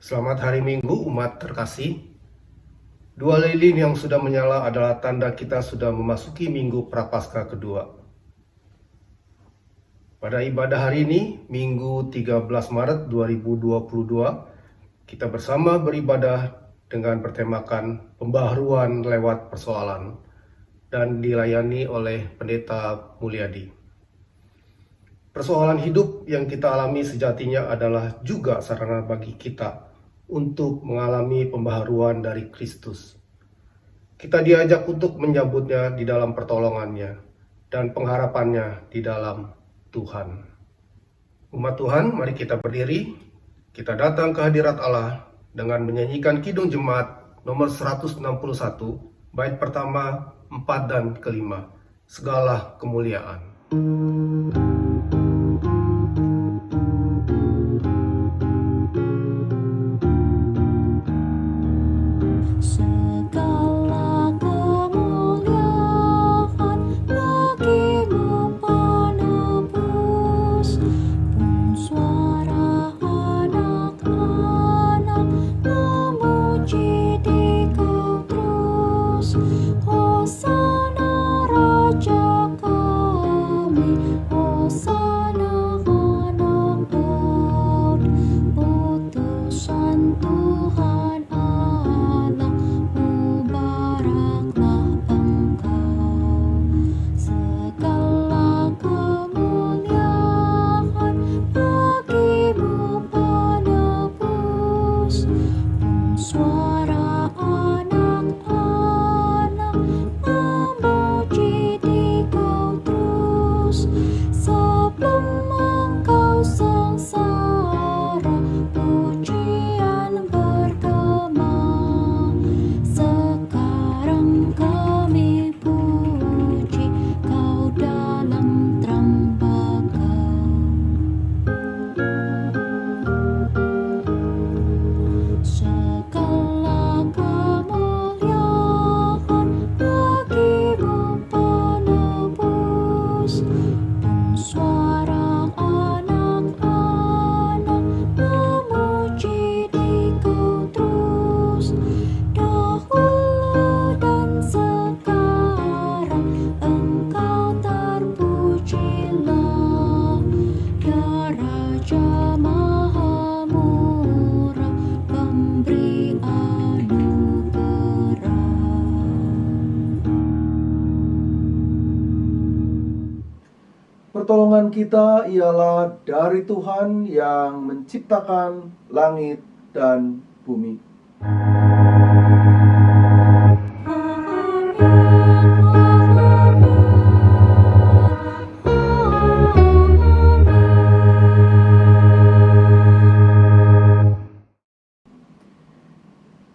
Selamat hari Minggu umat terkasih. Dua lilin yang sudah menyala adalah tanda kita sudah memasuki Minggu Prapaskah kedua. Pada ibadah hari ini, Minggu 13 Maret 2022, kita bersama beribadah dengan bertemakan pembaharuan lewat persoalan dan dilayani oleh Pendeta Mulyadi. Persoalan hidup yang kita alami sejatinya adalah juga sarana bagi kita untuk mengalami pembaharuan dari Kristus. Kita diajak untuk menyambutnya di dalam pertolongannya dan pengharapannya di dalam Tuhan. Umat Tuhan, mari kita berdiri. Kita datang ke hadirat Allah dengan menyanyikan Kidung Jemaat nomor 161, bait pertama, 4 dan kelima. Segala kemuliaan. Pertolongan kita ialah dari Tuhan yang menciptakan langit dan bumi.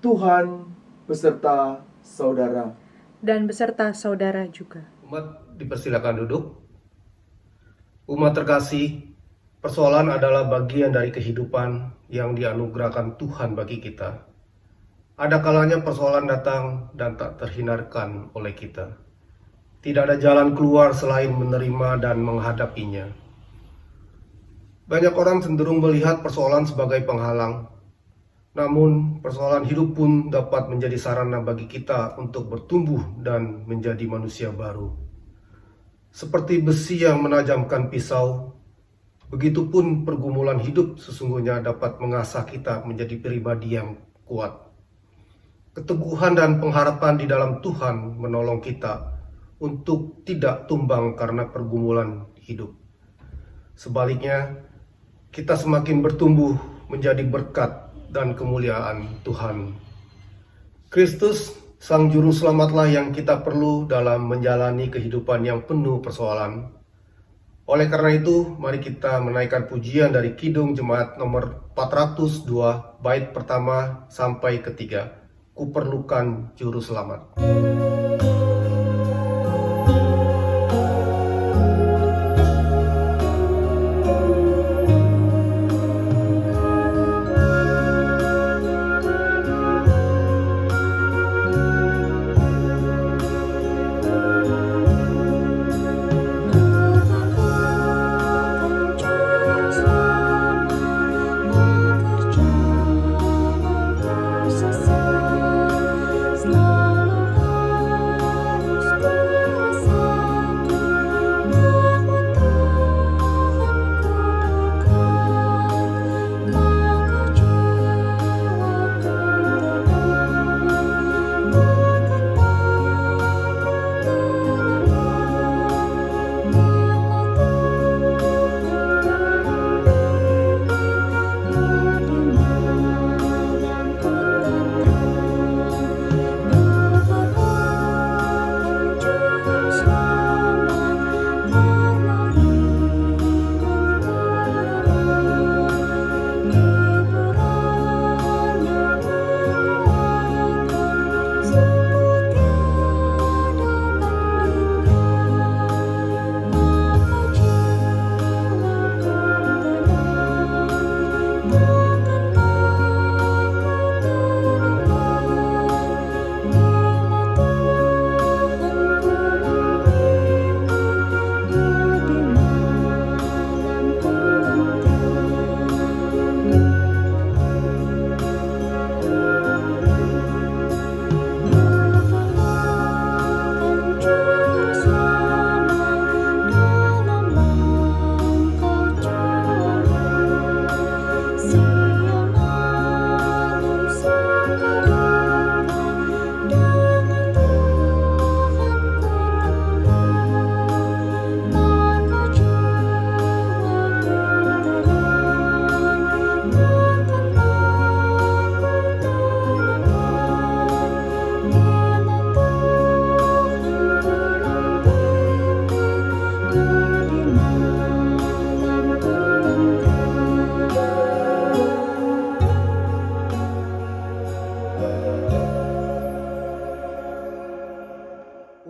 Tuhan beserta saudara. Dan beserta saudara juga. Umat dipersilakan duduk. Umat terkasih, persoalan adalah bagian dari kehidupan yang dianugerahkan Tuhan bagi kita. Ada kalanya persoalan datang dan tak terhindarkan oleh kita. Tidak ada jalan keluar selain menerima dan menghadapinya. Banyak orang cenderung melihat persoalan sebagai penghalang. Namun, persoalan hidup pun dapat menjadi sarana bagi kita untuk bertumbuh dan menjadi manusia baru. Seperti besi yang menajamkan pisau, begitupun pergumulan hidup sesungguhnya dapat mengasah kita menjadi pribadi yang kuat. Keteguhan dan pengharapan di dalam Tuhan menolong kita untuk tidak tumbang karena pergumulan hidup. Sebaliknya, kita semakin bertumbuh menjadi berkat dan kemuliaan Tuhan. Kristus, Sang Juru Selamatlah yang kita perlu dalam menjalani kehidupan yang penuh persoalan. Oleh karena itu, mari kita menaikkan pujian dari Kidung Jemaat nomor 402, bait pertama sampai ketiga. Kuperlukan Juru Selamat.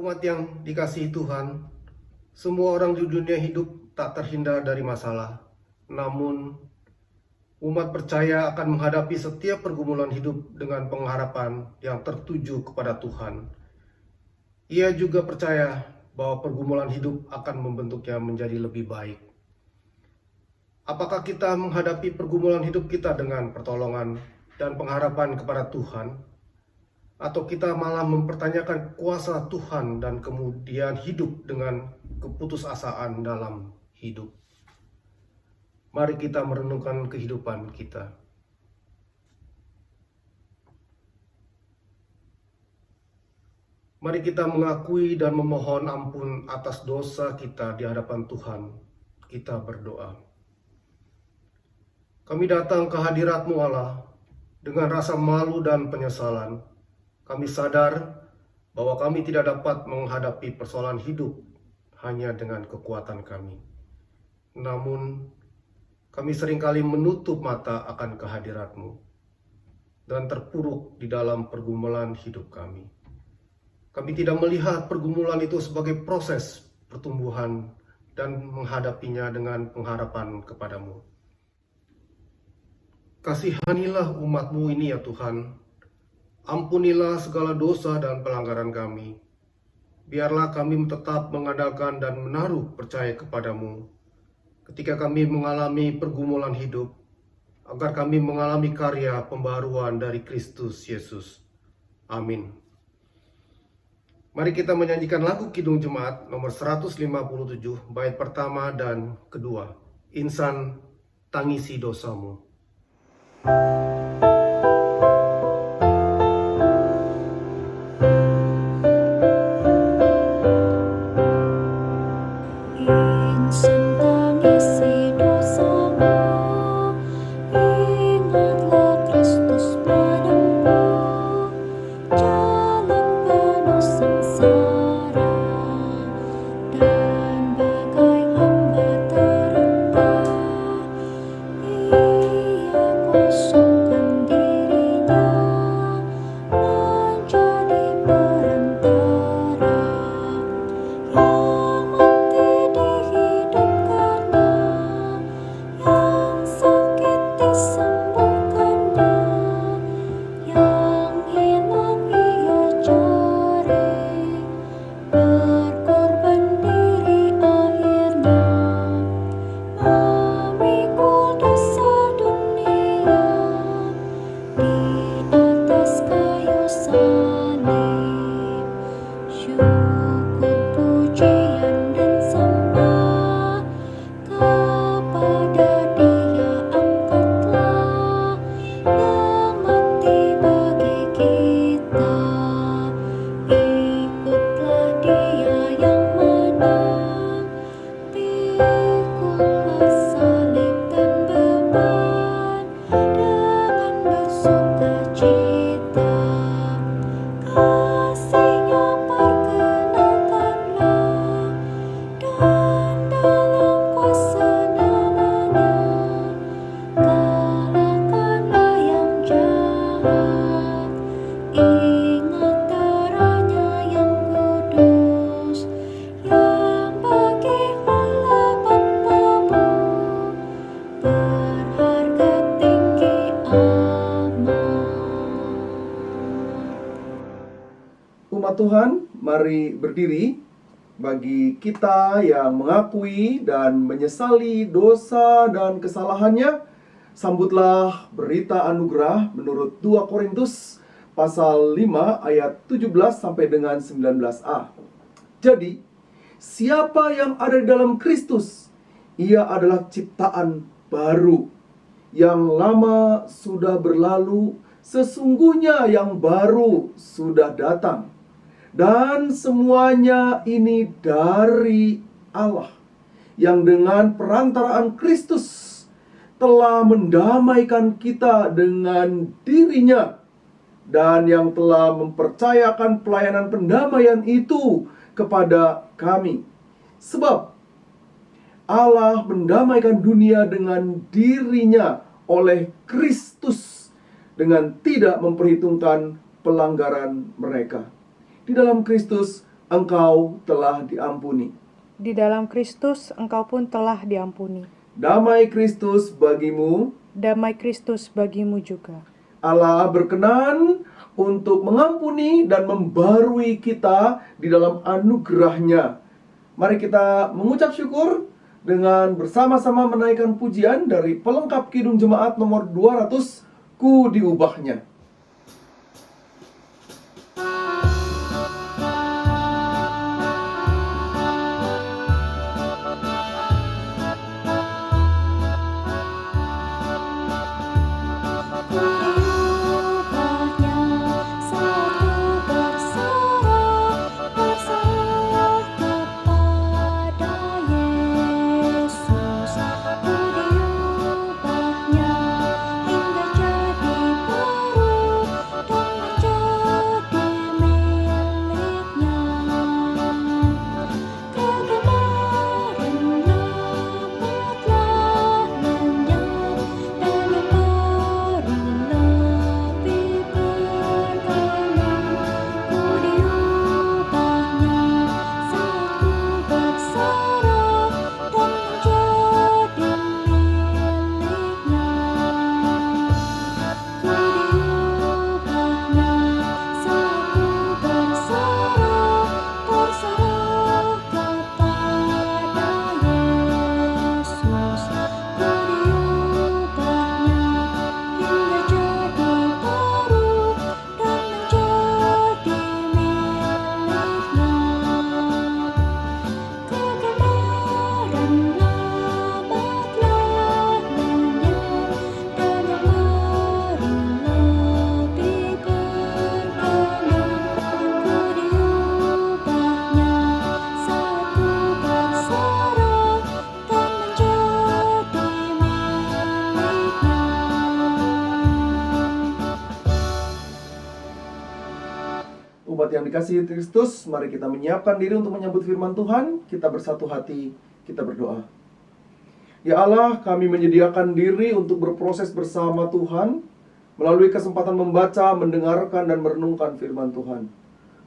umat yang dikasihi Tuhan, semua orang di dunia hidup tak terhindar dari masalah. Namun, umat percaya akan menghadapi setiap pergumulan hidup dengan pengharapan yang tertuju kepada Tuhan. Ia juga percaya bahwa pergumulan hidup akan membentuknya menjadi lebih baik. Apakah kita menghadapi pergumulan hidup kita dengan pertolongan dan pengharapan kepada Tuhan? Atau kita malah mempertanyakan kuasa Tuhan dan kemudian hidup dengan keputusasaan dalam hidup? Mari kita merenungkan kehidupan kita. Mari kita mengakui dan memohon ampun atas dosa kita di hadapan Tuhan. Kita berdoa. Kami datang ke hadirat-Mu Allah dengan rasa malu dan penyesalan. Kami sadar bahwa kami tidak dapat menghadapi persoalan hidup hanya dengan kekuatan kami. Namun, kami seringkali menutup mata akan kehadirat-Mu dan terpuruk di dalam pergumulan hidup kami. Kami tidak melihat pergumulan itu sebagai proses pertumbuhan dan menghadapinya dengan pengharapan kepada-Mu. Kasihanilah umat-Mu ini ya Tuhan. Ampunilah segala dosa dan pelanggaran kami. Biarlah kami tetap mengandalkan dan menaruh percaya kepada-Mu ketika kami mengalami pergumulan hidup, agar kami mengalami karya pembaruan dari Kristus Yesus. Amin. Mari kita menyanyikan lagu Kidung Jemaat nomor 157, bait pertama dan kedua. Insan, tangisi dosamu. Umat Tuhan, mari berdiri. Bagi kita yang mengakui dan menyesali dosa dan kesalahannya, sambutlah berita anugerah menurut 2 Korintus pasal 5 ayat 17 sampai dengan 19a. Jadi, siapa yang ada di dalam Kristus, ia adalah ciptaan baru. Yang lama sudah berlalu, sesungguhnya yang baru sudah datang. Dan semuanya ini dari Allah, yang dengan perantaraan Kristus telah mendamaikan kita dengan dirinya, dan yang telah mempercayakan pelayanan pendamaian itu kepada kami. Sebab Allah mendamaikan dunia dengan dirinya oleh Kristus, dengan tidak memperhitungkan pelanggaran mereka. Di dalam Kristus engkau telah diampuni. Di dalam Kristus engkau pun telah diampuni. Damai Kristus bagimu. Damai Kristus bagimu juga. Allah berkenan untuk mengampuni dan membarui kita di dalam anugerah-Nya. Mari kita mengucap syukur dengan bersama-sama menaikkan pujian dari pelengkap Kidung Jemaat nomor 200, Ku Diubahnya. Umat yang dikasihi Kristus, mari kita menyiapkan diri untuk menyambut firman Tuhan. Kita bersatu hati, kita berdoa. Ya Allah, kami menyediakan diri untuk berproses bersama Tuhan melalui kesempatan membaca, mendengarkan, dan merenungkan firman Tuhan.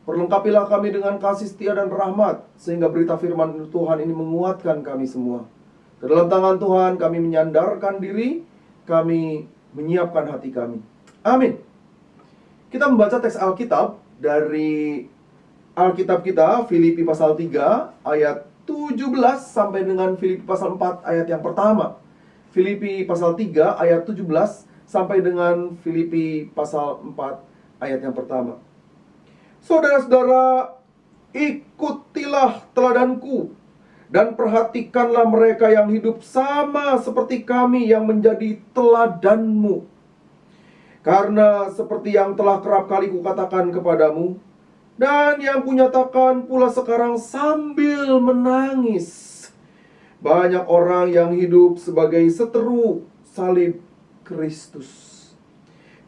Perlengkapilah kami dengan kasih setia dan rahmat, sehingga berita firman Tuhan ini menguatkan kami semua. Ke dalam tangan Tuhan kami menyandarkan diri, kami menyiapkan hati kami. Amin. Kita membaca teks Alkitab dari Alkitab kita, Filipi pasal 3 ayat 17 sampai dengan Filipi pasal 4 ayat yang pertama. Filipi pasal 3 ayat 17 sampai dengan Filipi pasal 4 ayat yang pertama. Saudara-saudara, ikutilah teladanku dan perhatikanlah mereka yang hidup sama seperti kami yang menjadi teladanmu. Karena seperti yang telah kerap kali kukatakan kepadamu, dan yang kunyatakan pula sekarang sambil menangis, banyak orang yang hidup sebagai seteru salib Kristus.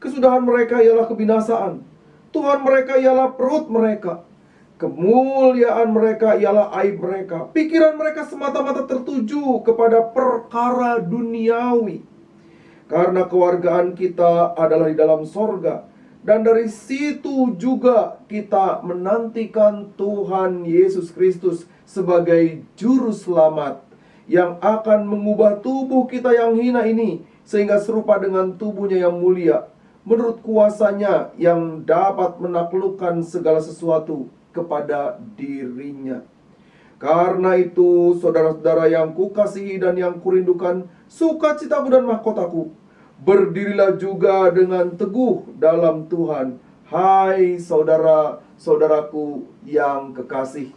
Kesudahan mereka ialah kebinasaan, Tuhan mereka ialah perut mereka, kemuliaan mereka ialah aib mereka. Pikiran mereka semata-mata tertuju kepada perkara duniawi. Karena kewargaan kita adalah di dalam sorga, dan dari situ juga kita menantikan Tuhan Yesus Kristus sebagai juru selamat yang akan mengubah tubuh kita yang hina ini sehingga serupa dengan tubuhnya yang mulia, menurut kuasanya yang dapat menaklukkan segala sesuatu kepada dirinya. Karena itu, saudara-saudara yang kukasihi dan yang kurindukan, sukacitaku dan mahkotaku, berdirilah juga dengan teguh dalam Tuhan, hai saudara-saudaraku yang kekasih.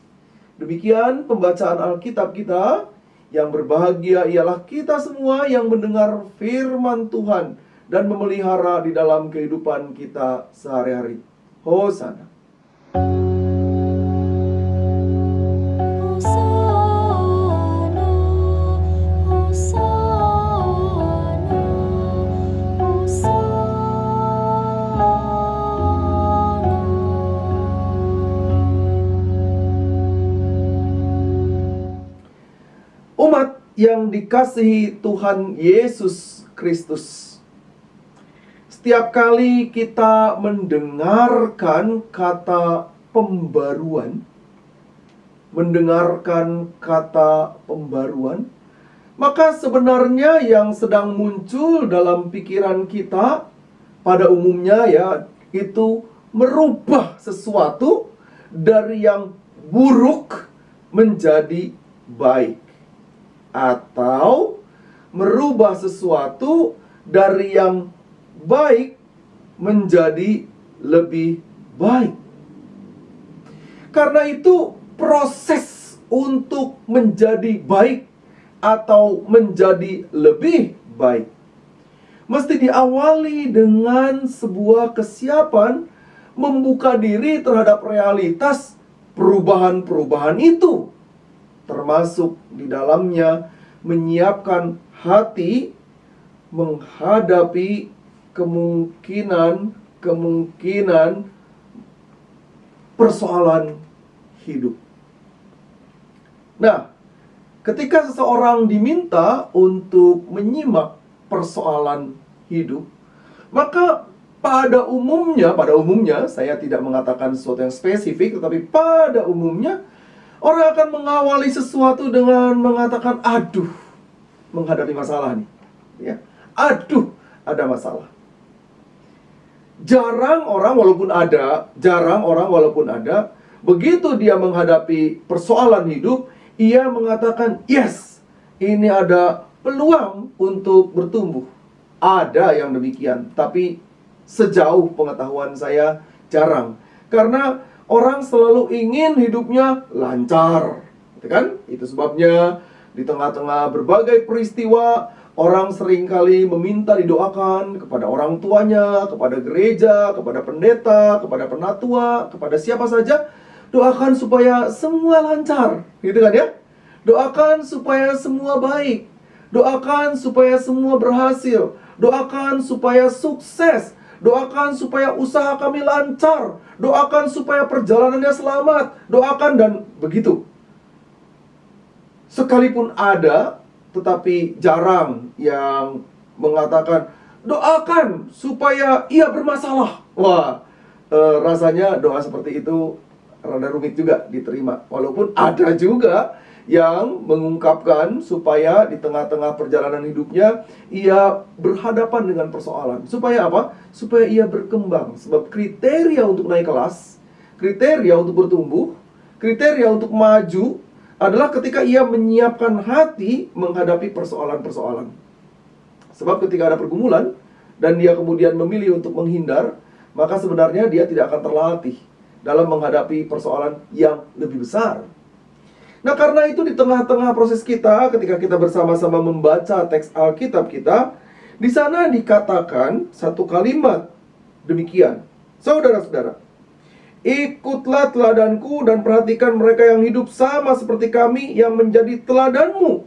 Demikian pembacaan Alkitab kita. Yang berbahagia ialah kita semua yang mendengar firman Tuhan dan memelihara di dalam kehidupan kita sehari-hari. Hosana. Umat yang dikasihi Tuhan Yesus Kristus, setiap kali kita mendengarkan kata pembaruan, mendengarkan kata pembaruan, maka sebenarnya yang sedang muncul dalam pikiran kita pada umumnya ya, itu merubah sesuatu dari yang buruk menjadi baik, atau merubah sesuatu dari yang baik menjadi lebih baik. Karena itu proses untuk menjadi baik atau menjadi lebih baik mesti diawali dengan sebuah kesiapan membuka diri terhadap realitas perubahan-perubahan itu, termasuk di dalamnya menyiapkan hati menghadapi kemungkinan persoalan hidup. Nah, ketika seseorang diminta untuk menyimak persoalan hidup, maka pada umumnya saya tidak mengatakan sesuatu yang spesifik, tetapi pada umumnya orang akan mengawali sesuatu dengan mengatakan, aduh, menghadapi masalah nih, ya. Aduh, ada masalah. Jarang orang walaupun ada, begitu dia menghadapi persoalan hidup, ia mengatakan, yes, ini ada peluang untuk bertumbuh. Ada yang demikian, tapi sejauh pengetahuan saya jarang. Karena orang selalu ingin hidupnya lancar, gitu kan? Itu sebabnya di tengah-tengah berbagai peristiwa, orang seringkali meminta didoakan kepada orang tuanya, kepada gereja, kepada pendeta, kepada penatua, kepada siapa saja. Doakan supaya semua lancar, gitu kan ya? Doakan supaya semua baik. Doakan supaya semua berhasil. Doakan supaya sukses. Doakan supaya usaha kami lancar. Doakan supaya perjalanannya selamat. Doakan dan begitu. Sekalipun ada, tetapi jarang yang mengatakan, doakan supaya ia bermasalah. Wah, rasanya doa seperti itu rada rumit juga diterima. Walaupun ada juga yang mengungkapkan supaya di tengah-tengah perjalanan hidupnya ia berhadapan dengan persoalan. Supaya apa? Supaya ia berkembang. Sebab kriteria untuk naik kelas, kriteria untuk bertumbuh, kriteria untuk maju adalah ketika ia menyiapkan hati menghadapi persoalan-persoalan. Sebab ketika ada pergumulan dan dia kemudian memilih untuk menghindar, maka sebenarnya dia tidak akan terlatih dalam menghadapi persoalan yang lebih besar. Nah, karena itu di tengah-tengah proses kita, ketika kita bersama-sama membaca teks Alkitab kita, di sana dikatakan satu kalimat demikian. Saudara-saudara, ikutlah teladanku dan perhatikan mereka yang hidup sama seperti kami yang menjadi teladanmu.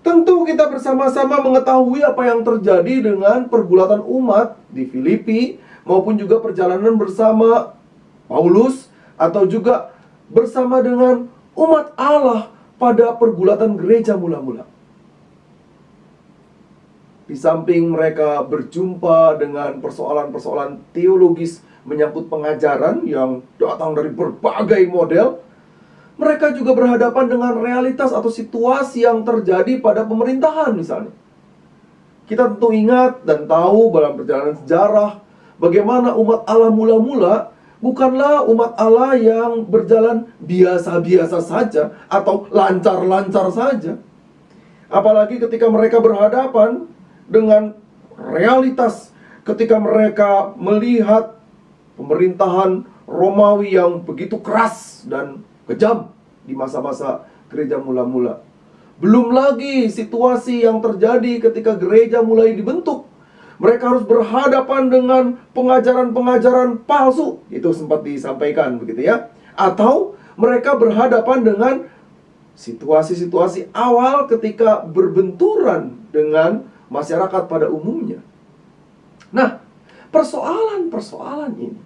Tentu kita bersama-sama mengetahui apa yang terjadi dengan pergulatan umat di Filipi, maupun juga perjalanan bersama Paulus, atau juga bersama dengan umat Allah pada pergulatan gereja mula-mula. Di samping mereka berjumpa dengan persoalan-persoalan teologis menyangkut pengajaran yang datang dari berbagai model, mereka juga berhadapan dengan realitas atau situasi yang terjadi pada pemerintahan misalnya. Kita tentu ingat dan tahu dalam perjalanan sejarah bagaimana umat Allah mula-mula bukanlah umat Allah yang berjalan biasa-biasa saja atau lancar-lancar saja. Apalagi ketika mereka berhadapan dengan realitas, ketika mereka melihat pemerintahan Romawi yang begitu keras dan kejam di masa-masa gereja mula-mula. Belum lagi situasi yang terjadi ketika gereja mulai dibentuk. Mereka harus berhadapan dengan pengajaran-pengajaran palsu. Itu sempat disampaikan begitu ya. Atau mereka berhadapan dengan situasi-situasi awal ketika berbenturan dengan masyarakat pada umumnya. Nah, persoalan-persoalan ini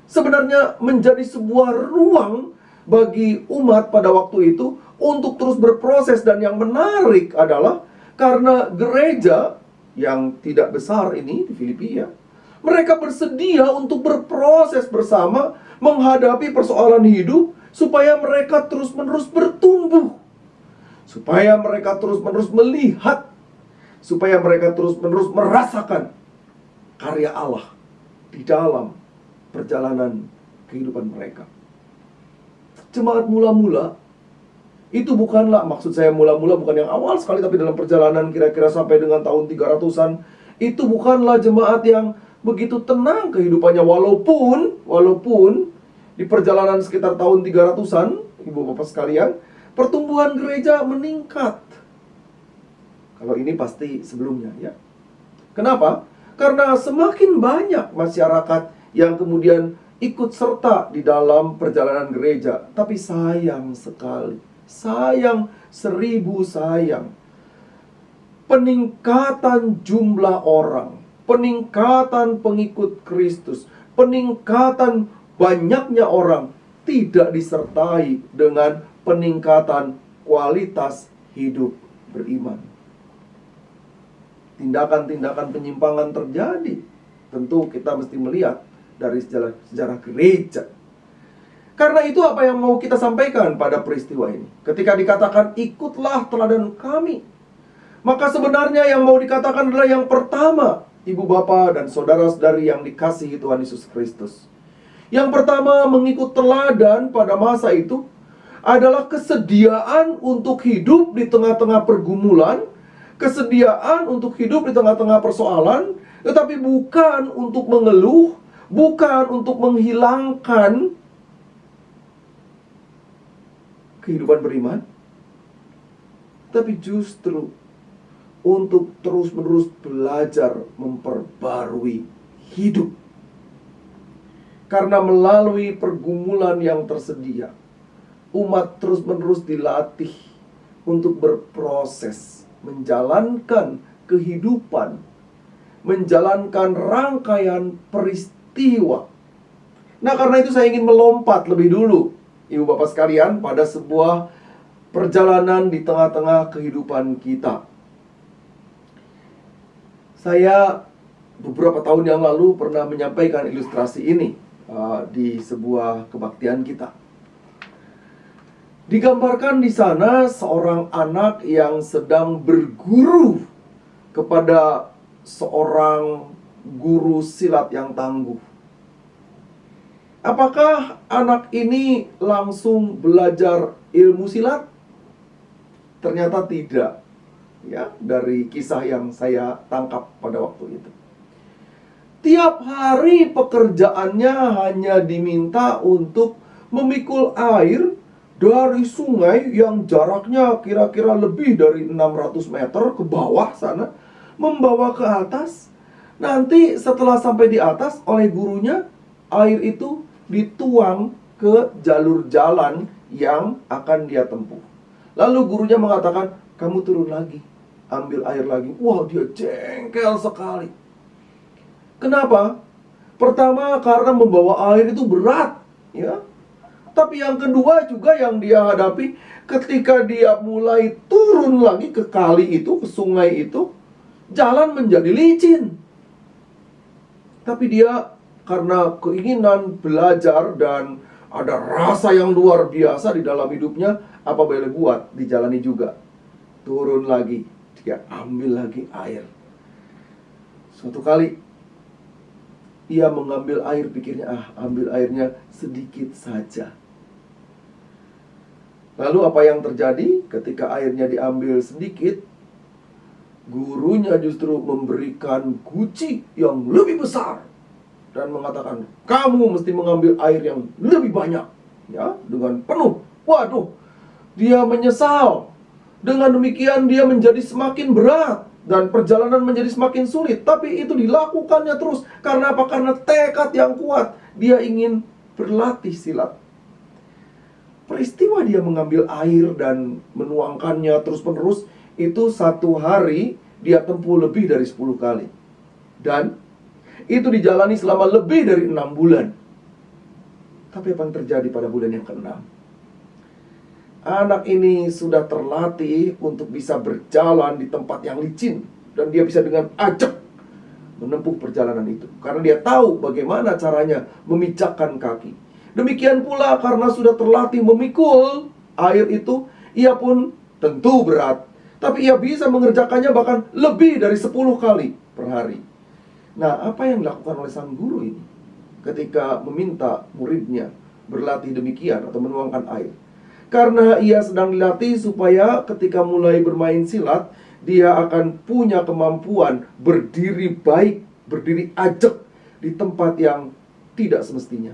sebenarnya menjadi sebuah ruang bagi umat pada waktu itu untuk terus berproses. Dan yang menarik adalah karena gereja yang tidak besar ini di Filipi ya, mereka bersedia untuk berproses bersama menghadapi persoalan hidup supaya mereka terus-menerus bertumbuh, supaya mereka terus-menerus melihat, supaya mereka terus-menerus merasakan karya Allah di dalam perjalanan kehidupan mereka. Jemaat mula-mula itu bukanlah, maksud saya mula-mula bukan yang awal sekali, tapi dalam perjalanan kira-kira sampai dengan tahun 300-an, itu bukanlah jemaat yang begitu tenang kehidupannya. Walaupun di perjalanan sekitar tahun 300-an, ibu bapak sekalian, pertumbuhan gereja meningkat. Kalau ini pasti sebelumnya ya. Kenapa? Karena semakin banyak masyarakat yang kemudian ikut serta di dalam perjalanan gereja. Tapi sayang sekali, sayang 1000 sayang, peningkatan jumlah orang, peningkatan pengikut Kristus, peningkatan banyaknya orang tidak disertai dengan peningkatan kualitas hidup beriman. Tindakan-tindakan penyimpangan terjadi. Tentu kita mesti melihat dari sejarah gereja. Karena itu apa yang mau kita sampaikan pada peristiwa ini. Ketika dikatakan ikutlah teladan kami, maka sebenarnya yang mau dikatakan adalah yang pertama, ibu bapa dan saudara-saudari yang dikasihi Tuhan Yesus Kristus. Yang pertama, mengikut teladan pada masa itu adalah kesediaan untuk hidup di tengah-tengah pergumulan, kesediaan untuk hidup di tengah-tengah persoalan, tetapi bukan untuk mengeluh, bukan untuk menghilangkan kehidupan beriman, tapi justru untuk terus-menerus belajar memperbarui hidup. Karena melalui pergumulan yang tersedia, umat terus-menerus dilatih untuk berproses, menjalankan kehidupan, menjalankan rangkaian peristiwa. Nah, karena itu saya ingin melompat lebih dulu, ibu bapak sekalian, pada sebuah perjalanan di tengah-tengah kehidupan kita. Saya beberapa tahun yang lalu pernah menyampaikan ilustrasi ini di sebuah kebaktian kita. Digambarkan di sana seorang anak yang sedang berguru kepada seorang guru silat yang tangguh. Apakah anak ini langsung belajar ilmu silat? Ternyata tidak. Ya, dari kisah yang saya tangkap pada waktu itu. Tiap hari pekerjaannya hanya diminta untuk memikul air dari sungai yang jaraknya kira-kira lebih dari 600 meter ke bawah sana, membawa ke atas. Nanti setelah sampai di atas oleh gurunya, air itu dituang ke jalur jalan yang akan dia tempuh. Lalu gurunya mengatakan, kamu turun lagi, ambil air lagi. Wah, dia jengkel sekali. Kenapa? Pertama, karena membawa air itu berat, ya. Tapi yang kedua juga yang dia hadapi, ketika dia mulai turun lagi ke kali itu, ke sungai itu, jalan menjadi licin. Tapi dia karena keinginan belajar dan ada rasa yang luar biasa di dalam hidupnya, apa boleh buat, dijalani juga. Turun lagi, dia ambil lagi air. Suatu kali ia mengambil air, pikirnya, ambil airnya sedikit saja. Lalu apa yang terjadi ketika airnya diambil sedikit? Gurunya justru memberikan guci yang lebih besar dan mengatakan, kamu mesti mengambil air yang lebih banyak, ya, dengan penuh. Waduh, dia menyesal. Dengan demikian dia menjadi semakin berat dan perjalanan menjadi semakin sulit. Tapi itu dilakukannya terus. Karena apa? Karena tekad yang kuat. Dia ingin berlatih silat. Peristiwa dia mengambil air dan menuangkannya terus-menerus, itu satu hari dia tempuh lebih dari 10 kali. Dan itu dijalani selama lebih dari 6 bulan. Tapi apa yang terjadi pada bulan yang ke-6? Anak ini sudah terlatih untuk bisa berjalan di tempat yang licin. Dan dia bisa dengan ajak menempuh perjalanan itu. Karena dia tahu bagaimana caranya memijakkan kaki, Demikian pula karena sudah terlatih memikul air itu, ia pun tentu berat, tapi ia bisa mengerjakannya bahkan lebih dari 10 kali per hari. Nah, apa yang dilakukan oleh sang guru ini ketika meminta muridnya berlatih demikian atau menuangkan air? Karena ia sedang dilatih supaya ketika mulai bermain silat, dia akan punya kemampuan berdiri baik, berdiri ajak di tempat yang tidak semestinya.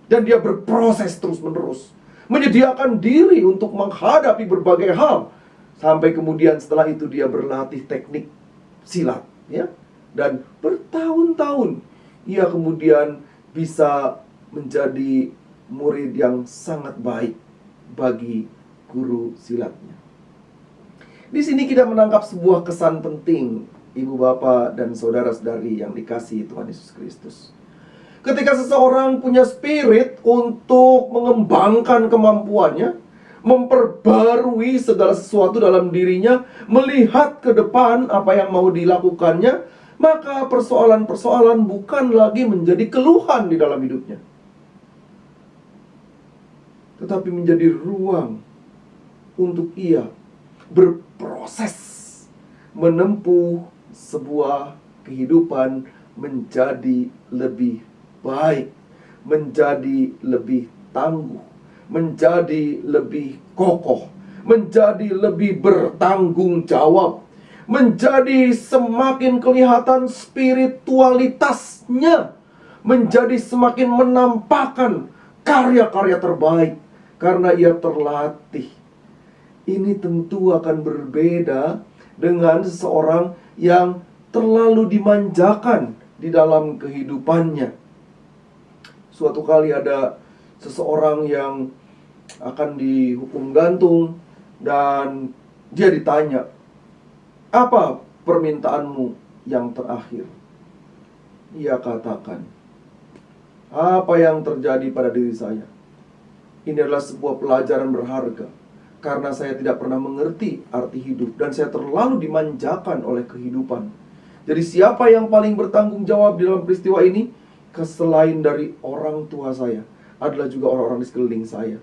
Dan dia berproses terus-menerus, menyediakan diri untuk menghadapi berbagai hal. Sampai kemudian setelah itu dia berlatih teknik silat, ya. Dan bertahun-tahun ia kemudian bisa menjadi murid yang sangat baik bagi guru silatnya. Di sini kita menangkap sebuah kesan penting, ibu bapak dan saudara-saudari yang dikasihi Tuhan Yesus Kristus. Ketika seseorang punya spirit untuk mengembangkan kemampuannya, memperbarui segala sesuatu dalam dirinya, melihat ke depan apa yang mau dilakukannya, maka persoalan-persoalan bukan lagi menjadi keluhan di dalam hidupnya, tetapi menjadi ruang untuk ia berproses menempuh sebuah kehidupan menjadi lebih baik, menjadi lebih tangguh, menjadi lebih kokoh, menjadi lebih bertanggung jawab, menjadi semakin kelihatan spiritualitasnya, menjadi semakin menampakkan karya-karya terbaik karena ia terlatih. Ini tentu akan berbeda dengan seseorang yang terlalu dimanjakan di dalam kehidupannya. Suatu kali ada seseorang yang akan dihukum gantung dan dia ditanya, "Apa permintaanmu yang terakhir?" Ia katakan, "Apa yang terjadi pada diri saya? Ini adalah sebuah pelajaran berharga. Karena saya tidak pernah mengerti arti hidup dan saya terlalu dimanjakan oleh kehidupan. Jadi siapa yang paling bertanggung jawab di dalam peristiwa ini? Selain dari orang tua saya, adalah juga orang-orang di sekeliling saya.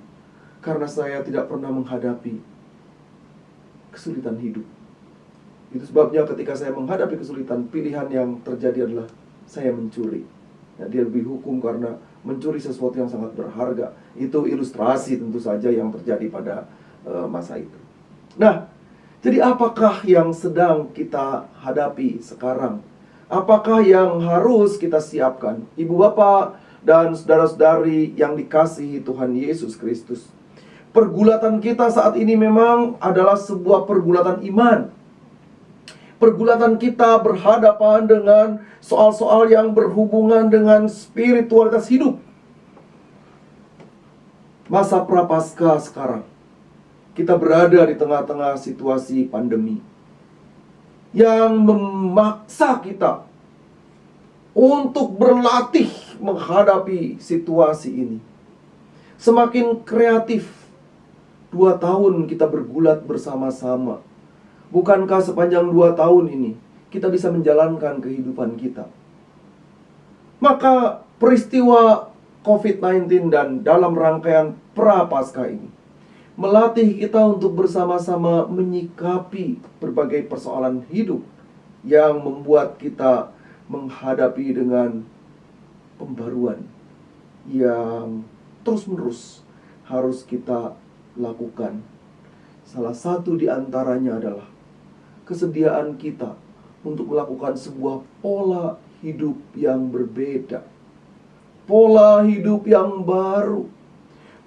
Karena saya tidak pernah menghadapi kesulitan hidup. Itu sebabnya ketika saya menghadapi kesulitan, pilihan yang terjadi adalah saya mencuri." Nah, dia dihukum karena mencuri sesuatu yang sangat berharga. Itu ilustrasi tentu saja yang terjadi pada masa itu. Nah, jadi apakah yang sedang kita hadapi sekarang? Apakah yang harus kita siapkan? Ibu bapak dan saudara-saudari yang dikasihi Tuhan Yesus Kristus, pergulatan kita saat ini memang adalah sebuah pergulatan iman. Pergulatan kita berhadapan dengan soal-soal yang berhubungan dengan spiritualitas hidup. Masa prapaskah sekarang, kita berada di tengah-tengah situasi pandemi yang memaksa kita untuk berlatih menghadapi situasi ini. Semakin kreatif, 2 tahun kita bergulat bersama-sama. Bukankah sepanjang 2 tahun ini kita bisa menjalankan kehidupan kita? Maka peristiwa COVID-19 dan dalam rangkaian Prapaskah ini melatih kita untuk bersama-sama menyikapi berbagai persoalan hidup yang membuat kita menghadapi dengan pembaruan yang terus-menerus harus kita lakukan. Salah satu di antaranya adalah kesediaan kita untuk melakukan sebuah pola hidup yang berbeda, pola hidup yang baru,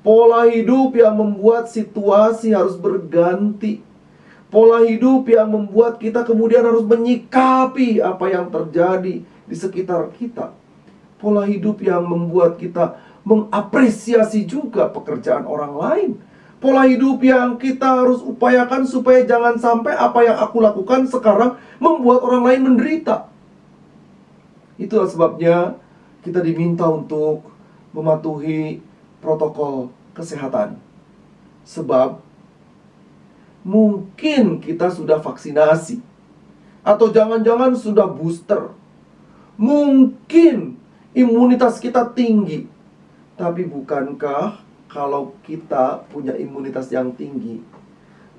pola hidup yang membuat situasi harus berganti, pola hidup yang membuat kita kemudian harus menyikapi apa yang terjadi di sekitar kita, pola hidup yang membuat kita mengapresiasi juga pekerjaan orang lain, pola hidup yang kita harus upayakan supaya jangan sampai apa yang aku lakukan sekarang membuat orang lain menderita. Itulah sebabnya kita diminta untuk mematuhi protokol kesehatan. Sebab mungkin kita sudah vaksinasi, atau jangan-jangan sudah booster. Mungkin imunitas kita tinggi, Tapi bukankah kalau kita punya imunitas yang tinggi,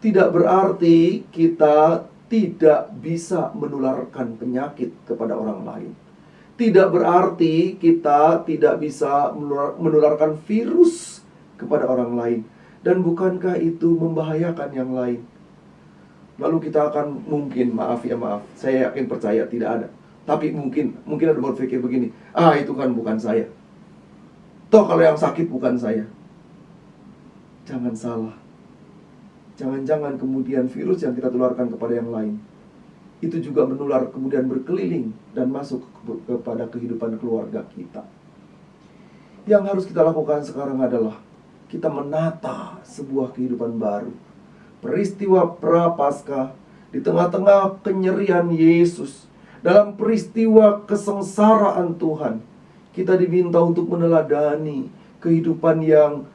tidak berarti kita tidak bisa menularkan penyakit kepada orang lain. Tidak berarti kita tidak bisa menularkan virus kepada orang lain. Dan bukankah itu membahayakan yang lain? Lalu kita akan mungkin, maaf, saya yakin percaya tidak ada. Tapi mungkin ada berpikir begini, itu kan bukan saya. Toh kalau yang sakit bukan saya. Jangan salah. Jangan-jangan kemudian virus yang kita tularkan kepada yang lain itu juga menular, kemudian berkeliling dan masuk kepada kehidupan keluarga kita. Yang harus kita lakukan sekarang adalah kita menata sebuah kehidupan baru. Peristiwa Prapaskah, di tengah-tengah kenyerian Yesus, dalam peristiwa kesengsaraan Tuhan, kita diminta untuk meneladani kehidupan yang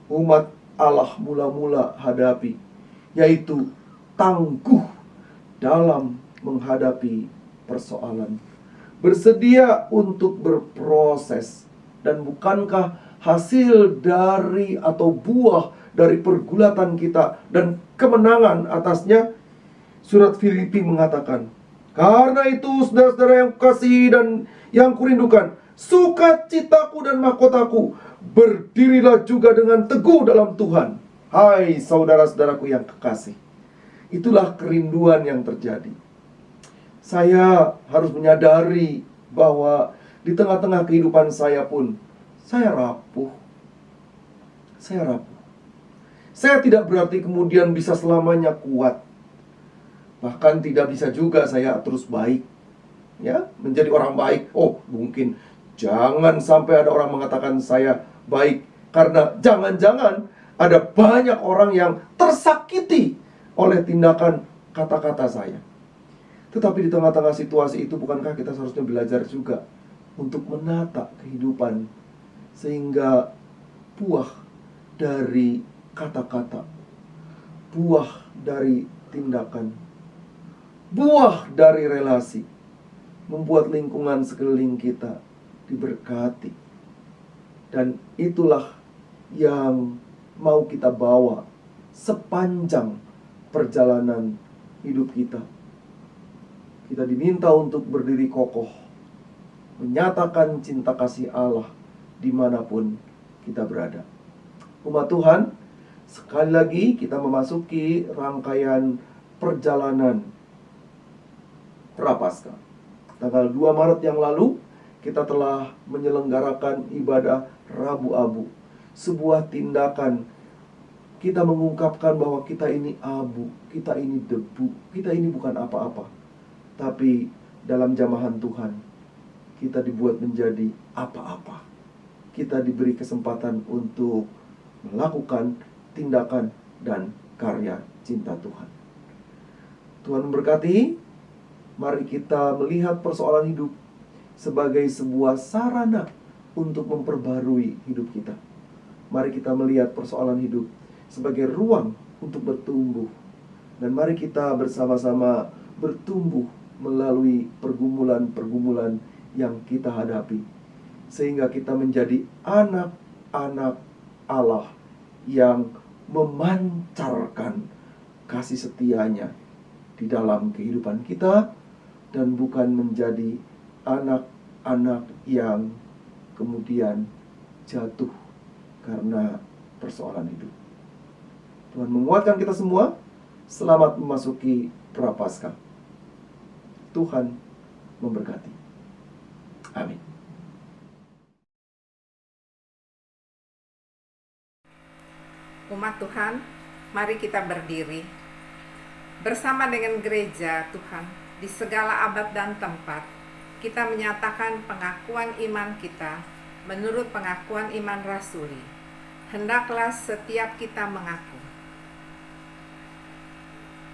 umat Allah mula-mula hadapi, yaitu tangguh dalam menghadapi persoalan, bersedia untuk berproses. Dan bukankah hasil dari atau buah dari pergulatan kita dan kemenangan atasnya, surat Filipi mengatakan, karena itu saudara-saudara yang kukasihi dan yang kurindukan, sukacitaku dan mahkotaku, berdirilah juga dengan teguh dalam Tuhan. Hai saudara-saudaraku yang kekasih, itulah kerinduan yang terjadi. Saya harus menyadari bahwa di tengah-tengah kehidupan saya pun saya rapuh. Saya tidak berarti kemudian bisa selamanya kuat. Bahkan tidak bisa juga saya terus baik, ya, menjadi orang baik. Oh, mungkin jangan sampai ada orang mengatakan saya baik, karena jangan-jangan ada banyak orang yang tersakiti oleh tindakan kata-kata saya. Tetapi di tengah-tengah situasi itu, bukankah kita seharusnya belajar juga untuk menata kehidupan, sehingga buah dari kata-kata, buah dari tindakan, buah dari relasi membuat lingkungan sekeliling kita diberkati. Dan itulah yang mau kita bawa sepanjang perjalanan hidup kita. Kita diminta untuk berdiri kokoh, menyatakan cinta kasih Allah dimanapun kita berada. Umat Tuhan, sekali lagi kita memasuki rangkaian perjalanan Prapaskah. Tanggal 2 Maret yang lalu, kita telah menyelenggarakan ibadah Rabu Abu. Sebuah tindakan kita mengungkapkan bahwa kita ini abu, kita ini debu, kita ini bukan apa-apa. Tapi dalam jamahan Tuhan, kita dibuat menjadi apa-apa. Kita diberi kesempatan untuk melakukan tindakan dan karya cinta Tuhan. Tuhan memberkati. Mari kita melihat persoalan hidup sebagai sebuah sarana untuk memperbarui hidup kita. Mari kita melihat persoalan hidup sebagai ruang untuk bertumbuh. Dan mari kita bersama-sama bertumbuh melalui pergumulan-pergumulan yang kita hadapi, sehingga kita menjadi anak-anak Allah yang memancarkan kasih setianya di dalam kehidupan kita, dan bukan menjadi anak-anak yang kemudian jatuh karena persoalan hidup. Tuhan menguatkan kita semua. Selamat memasuki Prapaskah. Tuhan memberkati. Amin. Umat Tuhan, mari kita berdiri bersama dengan gereja Tuhan. Di segala abad dan tempat, kita menyatakan pengakuan iman kita menurut pengakuan iman rasuli. Hendaklah setiap kita mengaku,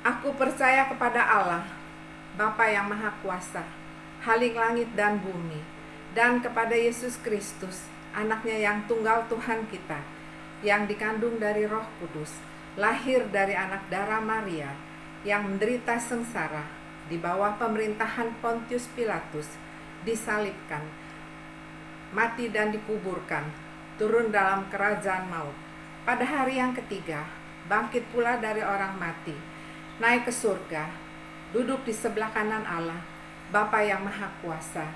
aku percaya kepada Allah, Bapa yang Maha Kuasa, Khalik langit dan bumi, dan kepada Yesus Kristus, anaknya yang tunggal Tuhan kita, yang dikandung dari Roh Kudus, lahir dari anak darah Maria, yang menderita sengsara di bawah pemerintahan Pontius Pilatus, disalibkan, mati dan dikuburkan, turun dalam kerajaan maut. Pada hari yang ketiga, bangkit pula dari orang mati, naik ke surga, duduk di sebelah kanan Allah, Bapa yang Maha Kuasa,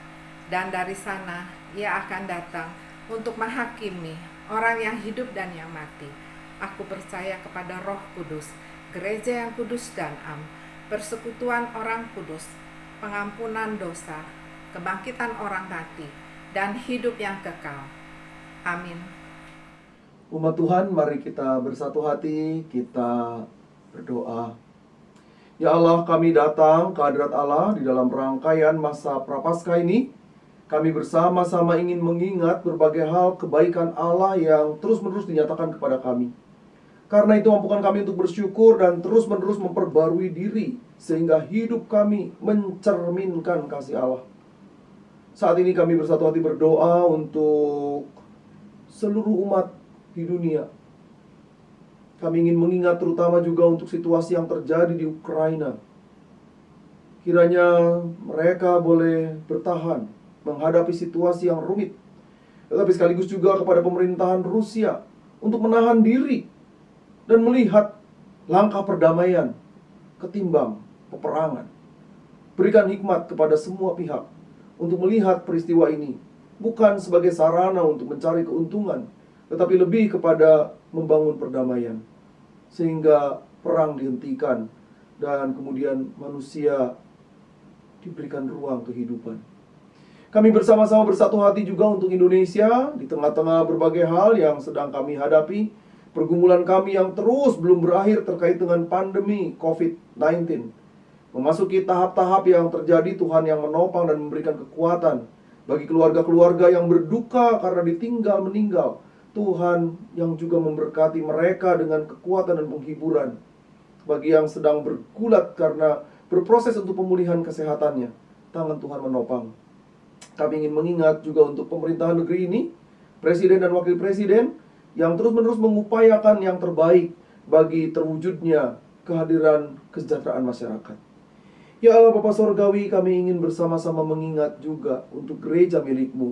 dan dari sana Ia akan datang untuk menghakimi orang yang hidup dan yang mati. Aku percaya kepada Roh Kudus, gereja yang kudus dan am, persekutuan orang kudus, pengampunan dosa, kebangkitan orang mati, dan hidup yang kekal. Amin. Umat Tuhan, mari kita bersatu hati, kita berdoa. Ya Allah, kami datang ke hadirat Allah di dalam rangkaian masa Prapaskah ini. Kami bersama-sama ingin mengingat berbagai hal kebaikan Allah yang terus-menerus dinyatakan kepada kami. Karena itu mampukan kami untuk bersyukur dan terus-menerus memperbarui diri, sehingga hidup kami mencerminkan kasih Allah. Saat ini kami bersatu hati berdoa untuk seluruh umat di dunia. Kami ingin mengingat terutama juga untuk situasi yang terjadi di Ukraina. Kiranya mereka boleh bertahan menghadapi situasi yang rumit. Tetapi sekaligus juga kepada pemerintahan Rusia untuk menahan diri dan melihat langkah perdamaian ketimbang peperangan. Berikan hikmat kepada semua pihak untuk melihat peristiwa ini bukan sebagai sarana untuk mencari keuntungan, tetapi lebih kepada membangun perdamaian, sehingga perang dihentikan dan kemudian manusia diberikan ruang kehidupan. Kami bersama-sama bersatu hati juga untuk Indonesia di tengah-tengah berbagai hal yang sedang kami hadapi. Pergumulan kami yang terus belum berakhir terkait dengan pandemi COVID-19. Memasuki tahap-tahap yang terjadi, Tuhan yang menopang dan memberikan kekuatan bagi keluarga-keluarga yang berduka karena ditinggal meninggal. Tuhan yang juga memberkati mereka dengan kekuatan dan penghiburan. Bagi yang sedang bergulat karena berproses untuk pemulihan kesehatannya, tangan Tuhan menopang. Kami ingin mengingat juga untuk pemerintahan negeri ini, presiden dan wakil presiden yang terus-menerus mengupayakan yang terbaik bagi terwujudnya kehadiran kesejahteraan masyarakat. Ya Allah Bapa Sorgawi, kami ingin bersama-sama mengingat juga untuk gereja milik-Mu,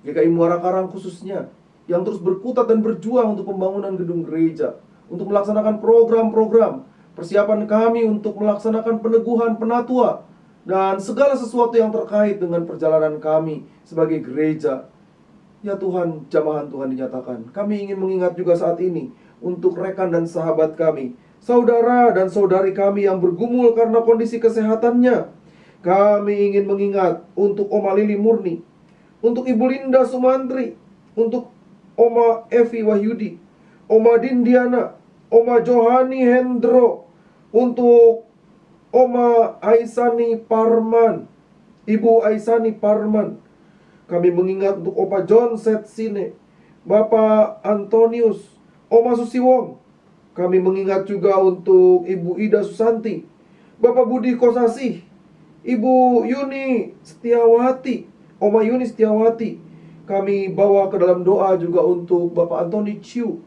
GKI Muara Karang khususnya, yang terus berkutat dan berjuang untuk pembangunan gedung gereja, untuk melaksanakan program-program, persiapan kami untuk melaksanakan peneguhan penatua, dan segala sesuatu yang terkait dengan perjalanan kami sebagai gereja. Ya Tuhan, jamahan Tuhan dinyatakan. Kami ingin mengingat juga saat ini untuk rekan dan sahabat kami, saudara dan saudari kami yang bergumul karena kondisi kesehatannya. Kami ingin mengingat untuk Oma Lili Murni, untuk Ibu Linda Sumantri, untuk Oma Evi Wahyudi, Oma Dindiana, Oma Johani Hendro, untuk Oma Aisani Parman, Ibu Aisani Parman. Kami mengingat untuk Opa John Setsine, Bapak Antonius, Oma Susiwong. Kami mengingat juga untuk Ibu Ida Susanti, Bapak Budi Kosasih, Ibu Yuni Setiawati, Oma Yuni Setiawati. Kami bawa ke dalam doa juga untuk Bapak Antoni Ciu.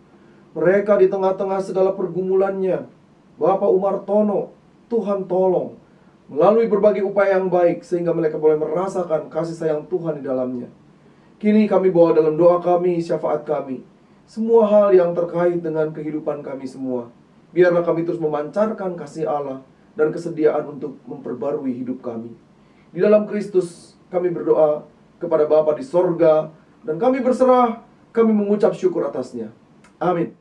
Mereka di tengah-tengah segala pergumulannya. Bapak Umar Tono, Tuhan tolong melalui berbagai upaya yang baik, sehingga mereka boleh merasakan kasih sayang Tuhan di dalamnya. Kini kami bawa dalam doa kami, syafaat kami, semua hal yang terkait dengan kehidupan kami semua. Biarlah kami terus memancarkan kasih Allah dan kesediaan untuk memperbarui hidup kami. Di dalam Kristus kami berdoa kepada Bapa di sorga, dan kami berserah, kami mengucap syukur atasnya. Amin.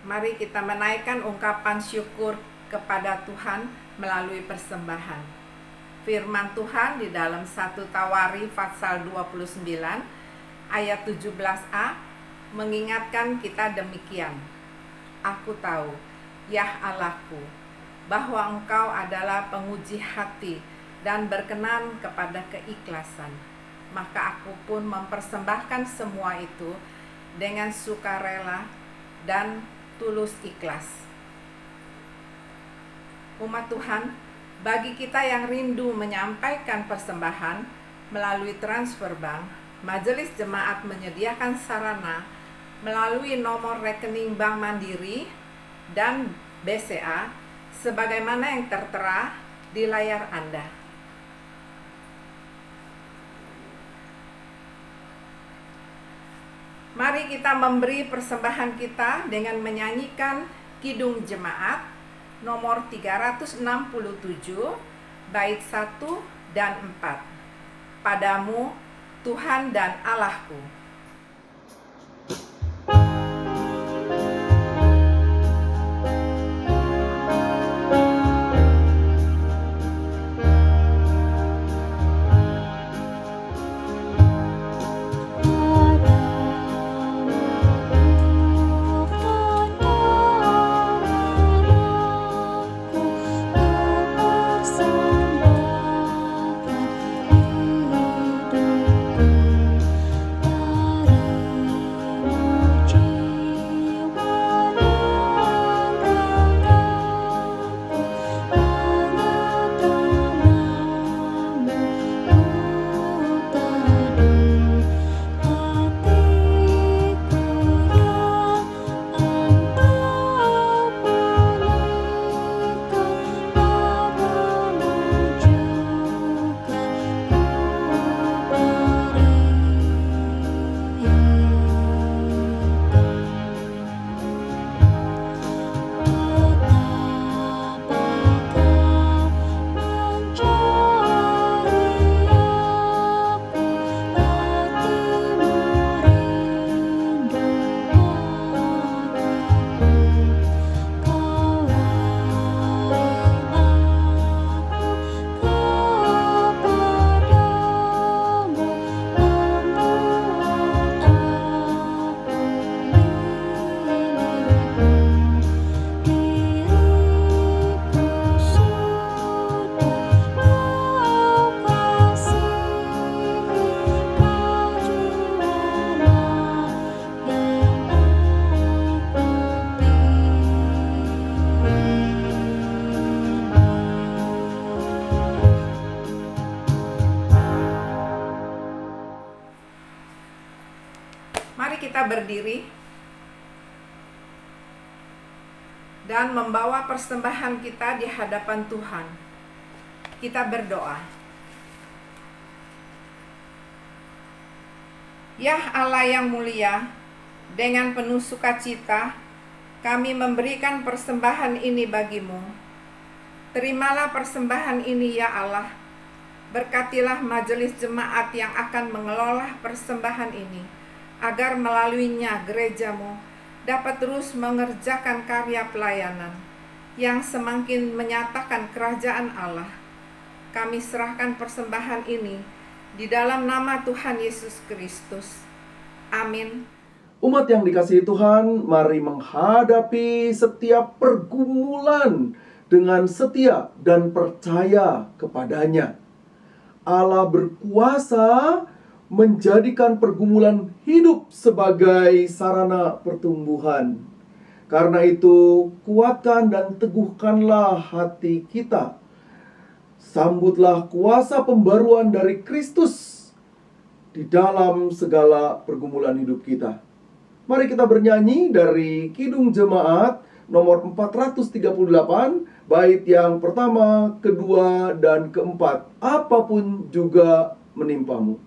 Mari kita menaikkan ungkapan syukur kepada Tuhan melalui persembahan. Firman Tuhan di dalam 1 Tawari pasal 29 ayat 17a mengingatkan kita demikian. Aku tahu, ya Allahku, bahwa Engkau adalah penguji hati dan berkenan kepada keikhlasan. Maka aku pun mempersembahkan semua itu dengan sukarela dan tulus ikhlas. Umat Tuhan, bagi kita yang rindu menyampaikan persembahan melalui transfer bank, Majelis Jemaat menyediakan sarana melalui nomor rekening Bank Mandiri dan BCA sebagaimana yang tertera di layar Anda. Mari kita memberi persembahan kita dengan menyanyikan Kidung Jemaat nomor 367, bait 1 dan 4. Padamu, Tuhan dan Allahku. Mari kita berdiri dan membawa persembahan kita di hadapan Tuhan. Kita berdoa. Ya Allah yang mulia, dengan penuh sukacita kami memberikan persembahan ini bagimu. Terimalah persembahan ini ya Allah. Berkatilah majelis jemaat yang akan mengelola persembahan ini, agar melaluinya gerejamu dapat terus mengerjakan karya pelayanan yang semakin menyatakan kerajaan Allah. Kami serahkan persembahan ini di dalam nama Tuhan Yesus Kristus. Amin. Umat yang dikasihi Tuhan, mari menghadapi setiap pergumulan dengan setia dan percaya kepadanya. Allah berkuasa menjadikan pergumulan hidup sebagai sarana pertumbuhan. Karena itu, kuatkan dan teguhkanlah hati kita. Sambutlah kuasa pembaruan dari Kristus di dalam segala pergumulan hidup kita. Mari kita bernyanyi dari Kidung Jemaat nomor 438, bait yang pertama, kedua, dan keempat. Apapun juga menimpamu.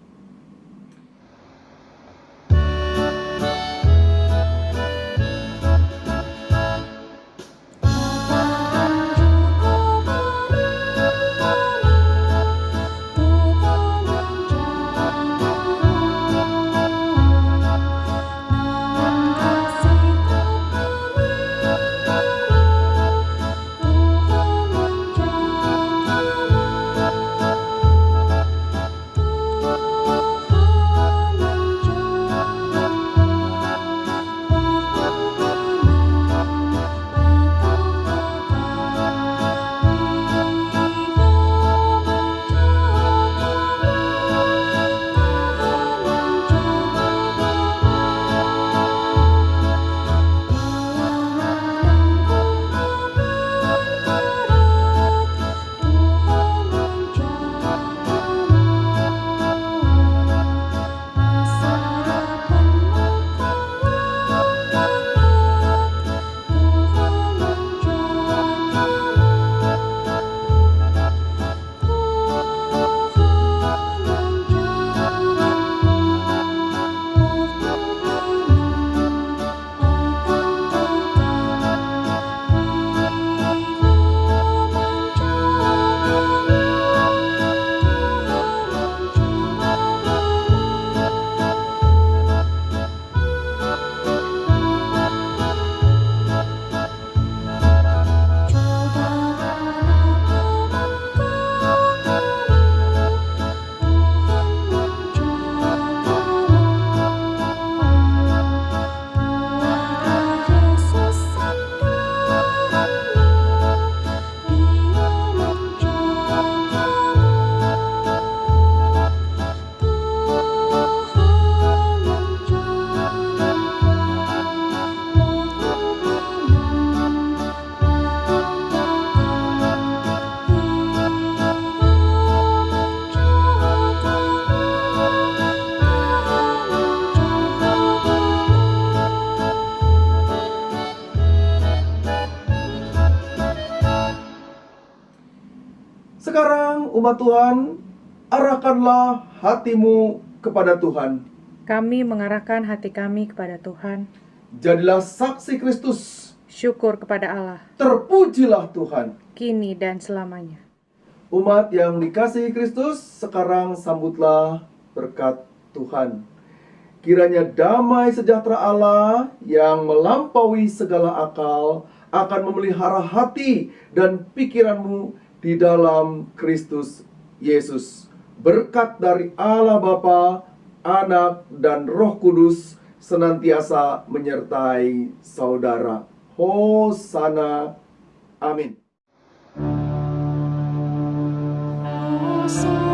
umat Tuhan, arahkanlah hatimu kepada Tuhan. Kami mengarahkan hati kami kepada Tuhan. Jadilah saksi Kristus. Syukur kepada Allah, Terpujilah Tuhan. kini dan selamanya. Umat yang dikasihi Kristus, sekarang sambutlah berkat Tuhan. Kiranya damai sejahtera Allah yang melampaui segala akal akan memelihara hati dan pikiranmu di dalam Kristus Yesus. Berkat dari Allah Bapa, Anak, dan Roh Kudus senantiasa menyertai saudara. Hosana. Amin. Hosana.